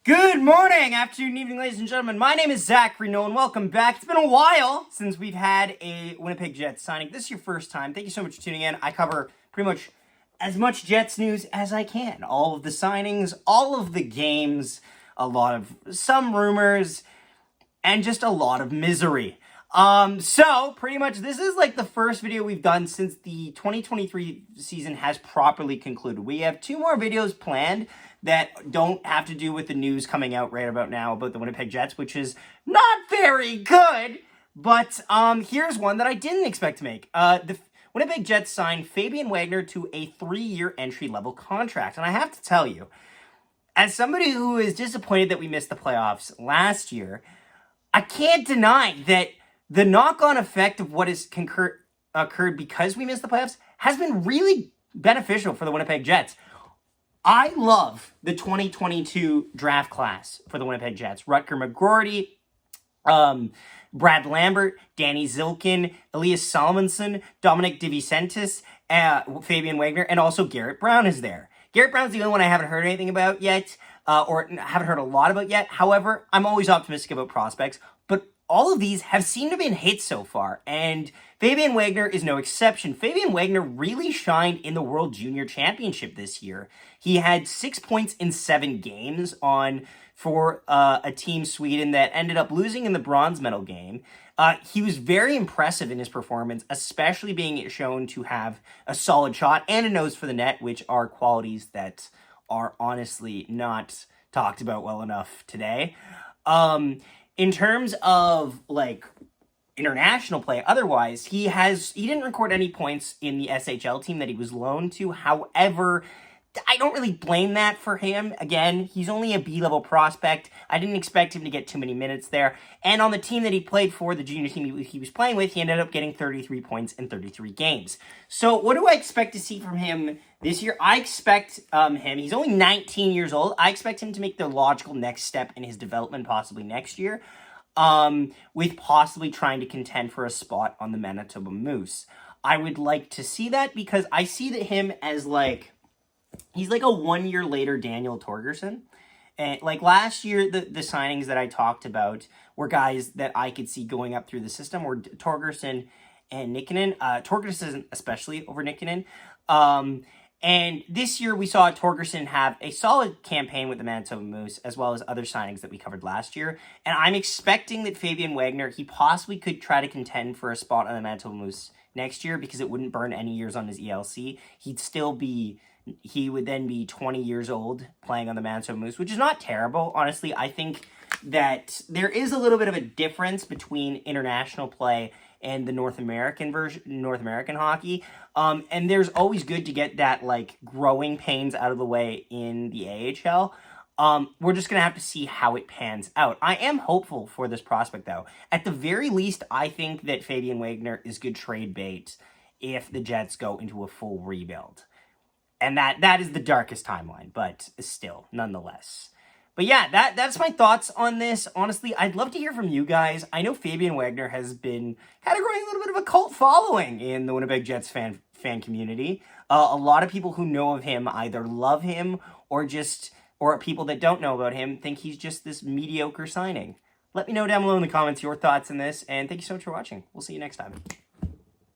Good morning, afternoon, evening, ladies and gentlemen. My name is Zachary Nolan. Welcome back. It's been a while since we've had a Winnipeg Jets signing. This is your first time. Thank you so much for tuning in. I cover pretty much as much Jets news as I can. All of the signings, all of the games, some rumors, and just a lot of misery. So pretty much this is like the first video we've done since the 2023 season has properly concluded. We have 2 more videos planned that don't have to do with the news coming out right about now about the Winnipeg Jets, which is not very good. But here's one that I didn't expect to make. The Winnipeg Jets signed Fabian Wagner to a 3-year entry-level contract. And I have to tell you, as somebody who is disappointed that we missed the playoffs last year, I can't deny that the knock-on effect of what has occurred because we missed the playoffs has been really beneficial for the Winnipeg Jets. I love the 2022 draft class for the Winnipeg Jets. Rutger McGroarty, Brad Lambert, Danny Zilkin, Elias Salmonson, Dominic DeVincentis, Fabian Wagner, and also Garrett Brown is there. Garrett Brown's the only one I haven't heard anything about yet, or haven't heard a lot about yet. However, I'm always optimistic about prospects, but all of these have seemed to be hits so far, and Fabian Wagner is no exception. Fabian Wagner really shined in the World Junior Championship this year. He had 6 points in 7 games for a team Sweden that ended up losing in the bronze medal game. He was very impressive in his performance, especially being shown to have a solid shot and a nose for the net, which are qualities that are honestly not talked about well enough today. In terms of, like, international play, otherwise, he didn't record any points in the SHL team that he was loaned to. However, I don't really blame that for him. Again, he's only a B-level prospect. I didn't expect him to get too many minutes there. And on the team that he played for, the junior team he was playing with, he ended up getting 33 points in 33 games. So what do I expect to see from him this year? I expect he's only 19 years old. I expect him to make the logical next step in his development possibly next year, with possibly trying to contend for a spot on the Manitoba Moose. I would like to see that because I see that him as he's like a 1 year later Daniel Torgerson. And like last year, the signings that I talked about were guys that I could see going up through the system were Torgerson and Nikkinen. Torgerson especially over Nikkinen. And this year we saw Torgerson have a solid campaign with the Manitoba Moose, as well as other signings that we covered last year. And I'm expecting that Fabian Wagner, he possibly could try to contend for a spot on the Manitoba Moose next year because it wouldn't burn any years on his ELC. He would then be 20 years old playing on the Manitoba Moose, which is not terrible. Honestly, I think that there is a little bit of a difference between international play and the North American hockey. And there's always good to get that, like, growing pains out of the way in the AHL. We're just going to have to see how it pans out. I am hopeful for this prospect, though. At the very least, I think that Fabian Wagner is good trade bait if the Jets go into a full rebuild. And that is the darkest timeline, but still, nonetheless. But yeah, that's my thoughts on this. Honestly, I'd love to hear from you guys. I know Fabian Wagner has been kind of growing a little bit of a cult following in the Winnipeg Jets fan community. A lot of people who know of him either love him or people that don't know about him think he's just this mediocre signing. Let me know down below in the comments your thoughts on this, and thank you so much for watching. We'll see you next time.